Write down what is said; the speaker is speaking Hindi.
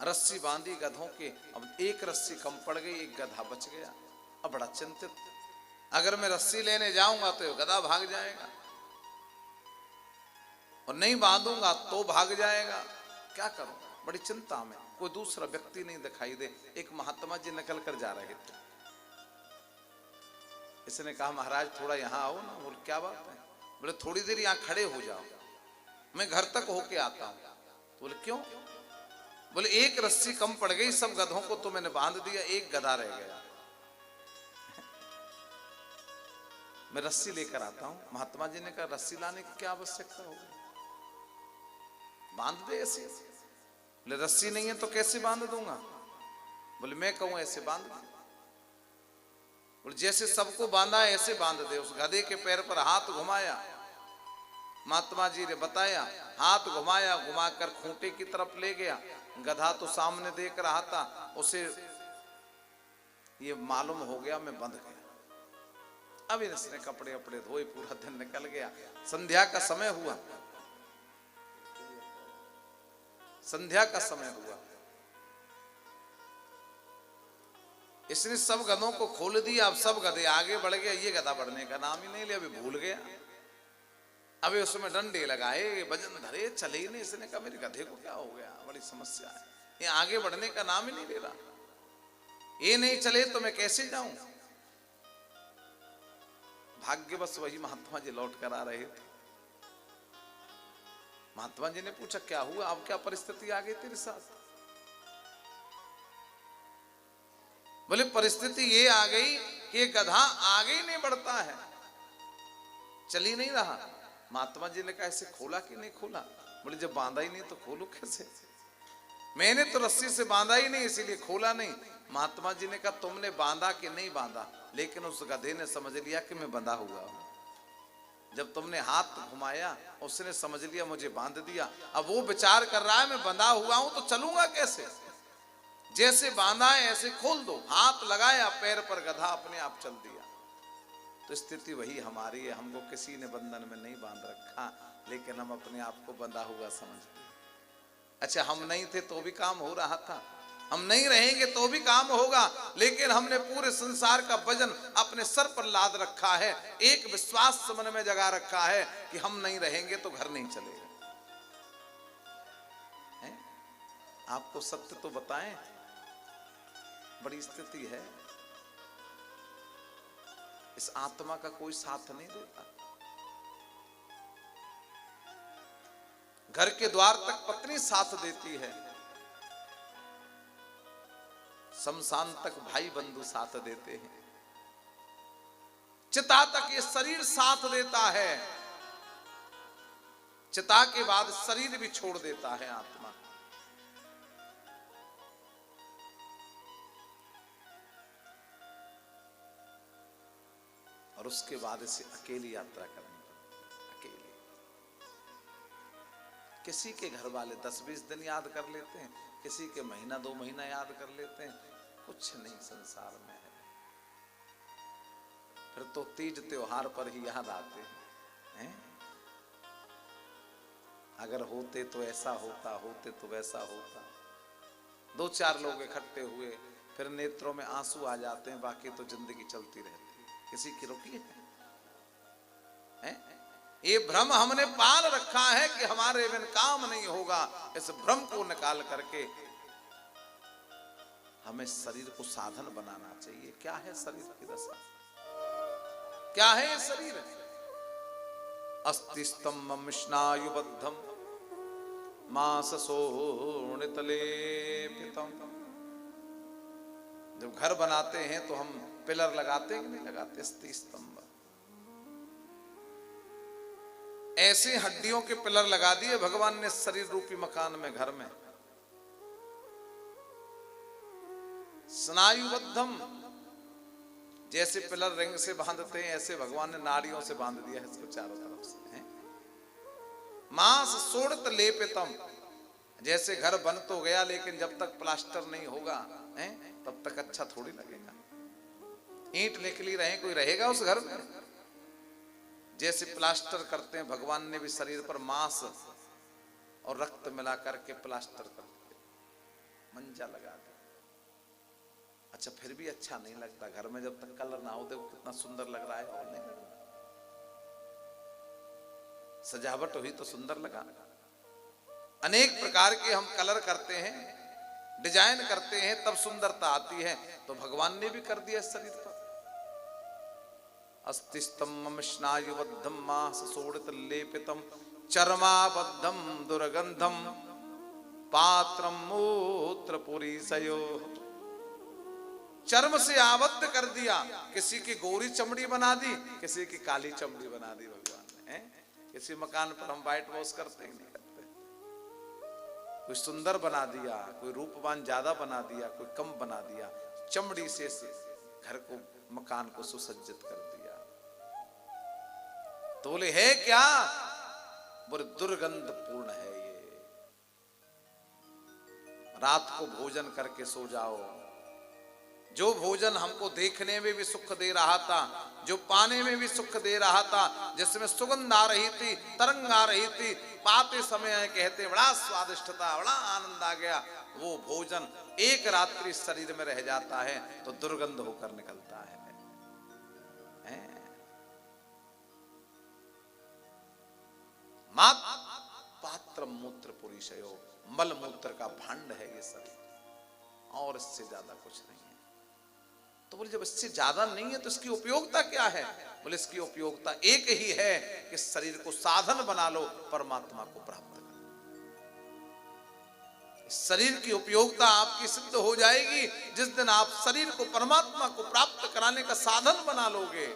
रस्सी बांधी गधों के, अब एक रस्सी कम पड़ गई, एक गधा बच गया। अब बड़ा चिंतित, अगर मैं रस्सी लेने जाऊंगा तो गधा भाग जाएगा और नहीं बांधूंगा तो भाग जाएगा, क्या करूं? बड़ी चिंता में। कोई दूसरा व्यक्ति नहीं दिखाई दे। एक महात्मा जी निकल कर जा रहे थे। इसने कहा महाराज थोड़ा यहां आओ ना। बोले क्या बात है? बोले थोड़ी देर यहां खड़े हो जाओ, मैं घर तक होके आता हूं। तो बोले क्यों? बोले एक रस्सी कम पड़ गई, सब गधों को तो मैंने बांध दिया, एक गधा रह गया, मैं रस्सी लेकर आता हूं। महात्मा जी ने कहा रस्सी लाने की क्या आवश्यकता होगी, बांध दे ऐसे। बोले रस्सी नहीं है तो कैसे बांध दूंगा? बोले मैं कहूं ऐसे बांध दे। बोले जैसे सबको बांधा ऐसे बांध दे। उस गधे के पैर पर हाथ घुमाया, महात्मा जी ने बताया, हाथ घुमाया, घुमाकर खूंटे की तरफ ले गया। गधा तो सामने देख रहा था, उसे ये मालूम हो गया मैं बंध गया। अब इसने कपड़े अपड़े धोए, पूरा दिन निकल गया। संध्या का समय हुआ, संध्या का समय हुआ। इसने सब गधों को खोल दिया। अब सब गधे आगे बढ़ गए, ये गधा बढ़ने का नाम ही नहीं लिया, अभी भूल गया। अभी उसमें डंडे लगाए, वजन धरे, चले ही नहीं। इसने कहा मेरे गधे को क्या हो गया, बड़ी समस्या है, ये आगे बढ़ने का नाम ही नहीं ले रहा, ये नहीं चले तो मैं कैसे जाऊं? भाग्यवश वही महात्मा जी लौट कर आ रहे थे। महात्मा जी ने पूछा क्या हुआ, अब क्या परिस्थिति आ गई तेरे साथ? बोले परिस्थिति ये आ गई कि गधा आगे ही नहीं बढ़ता है, चल ही नहीं रहा। महात्मा जी ने कहा ऐसे खोला कि नहीं खोला? बोले जब बांधा ही नहीं तो खोलू कैसे? मैंने तो रस्सी से बांधा ही नहीं, इसीलिए खोला नहीं। महात्मा जी ने कहा तुमने बांधा कि नहीं बांधा, लेकिन उस गधे ने समझ लिया कि मैं बंधा हुआ हूं। जब तुमने हाथ घुमाया उसने समझ लिया मुझे बांध दिया। अब वो विचार कर रहा है मैं बंधा हुआ हूं तो चलूंगा कैसे? जैसे बांधा है ऐसे खोल दो। हाथ लगाया पैर पर, गधा अपने आप चल दिया। तो स्थिति वही हमारी है, हमको किसी ने बंधन में नहीं बांध रखा, लेकिन हम अपने आप को बंधा हुआ समझते हैं। अच्छा हम नहीं थे तो भी काम हो रहा था, हम नहीं रहेंगे तो भी काम होगा, लेकिन हमने पूरे संसार का वजन अपने सर पर लाद रखा है। एक विश्वास मन में जगा रखा है कि हम नहीं रहेंगे तो घर नहीं चलेगा। आपको सत्य तो बताएं, बड़ी स्थिति है। इस आत्मा का कोई साथ नहीं देता। घर के द्वार तक पत्नी साथ देती है, शमशान तक भाई बंधु साथ देते हैं, चिता तक ये शरीर साथ देता है, चिता के बाद शरीर भी छोड़ देता है आत्मा। और उसके बाद इसे अकेली यात्रा करनी पड़ती, अकेली। किसी के घर वाले 10-20 दिन याद कर लेते हैं, किसी के महीना 2 महीना याद कर लेते हैं, कुछ नहीं संसार में है। फिर तो तीज त्योहार पर ही याद आते हैं। अगर होते तो ऐसा होता, होते तो वैसा होता। 2-4 लोग इकट्ठे हुए, फिर नेत्रों में आंसू आ जाते हैं, बाकी तो जिंदगी चलती रहती है। किसी की रुकी है? ये भ्रम हमने पाल रखा है कि हमारे बिन काम नहीं होगा। इस भ्रम को निकाल करके हमें शरीर को साधन बनाना चाहिए। क्या है शरीर की दशा, क्या है ये शरीर? अस्ति स्तंभम स्नायुबद्धम मांसशोणितलेपितम। जब घर बनाते हैं तो हम पिलर लगाते हैं कि नहीं लगाते? अस्ति स्तंभ, ऐसे हड्डियों के पिलर लगा दिए भगवान ने शरीर रूपी मकान में, घर में। स्नायुबद्धम, जैसे पिलर रिंग से बांधते हैं ऐसे भगवान ने नाड़ियों से बांध दिया है इसको चारों तरफ से। मांस शोणित लेपितम, जैसे घर बन तो गया लेकिन जब तक प्लास्टर नहीं होगा तब तक अच्छा थोड़ी लगेगा। ईंट निकली रहे, कोई रहेगा उस घर में? जैसे प्लास्टर करते हैं, भगवान ने भी शरीर पर मांस और रक्त मिला करके प्लास्टर कर दिया। मंजा लगा दिया। अच्छा फिर भी अच्छा नहीं लगता, घर में जब तक कलर ना हो देखो कितना सुंदर लग रहा है। और नहीं सजावट हुई तो सुंदर लगा। अनेक प्रकार के हम कलर करते हैं, डिजाइन करते हैं, तब सुंदरता आती है। तो भगवान ने भी कर दिया शरीर पर। अस्तिस्तम मम स्नायुबद्धम मांसोड़ित लेपितम चर्माबद्धम दुर्गंधम पात्रम मूत्र पुरीसयो। चर्म से आबद्ध कर दिया, किसी की गोरी चमड़ी बना दी, किसी की काली चमड़ी बना दी भगवान ने। किसी मकान पर हम व्हाइट वॉश करते ही नहीं करते, कोई सुंदर बना दिया, कोई रूपवान ज्यादा बना दिया, कोई कम बना दिया, चमड़ी से घर को मकान को सुसज्जित कर दिया। तो बोले है क्या? बोले दुर्गंध पूर्ण है ये। रात को भोजन करके सो जाओ, जो भोजन हमको देखने में भी सुख दे रहा था, जो पाने में भी सुख दे रहा था, जिसमें सुगंध आ रही थी, तरंग आ रही थी, पाते समय कहते बड़ा स्वादिष्ट था, बड़ा आनंद आ गया, वो भोजन एक रात्रि शरीर में रह जाता है तो दुर्गंध होकर निकलता है। पात्र मूत्र पुरीशयो, मल मूत्र का भांड है ये शरीर, और इससे ज्यादा कुछ नहीं है। तो बोले जब इससे ज्यादा नहीं है तो इसकी उपयोगिता क्या है? बोले इसकी उपयोगिता एक ही है कि शरीर को साधन बना लो परमात्मा को प्राप्त कर। शरीर की उपयोगिता आपकी सिद्ध हो जाएगी जिस दिन आप शरीर को परमात्मा को प्राप्त कराने का साधन बना लोगे।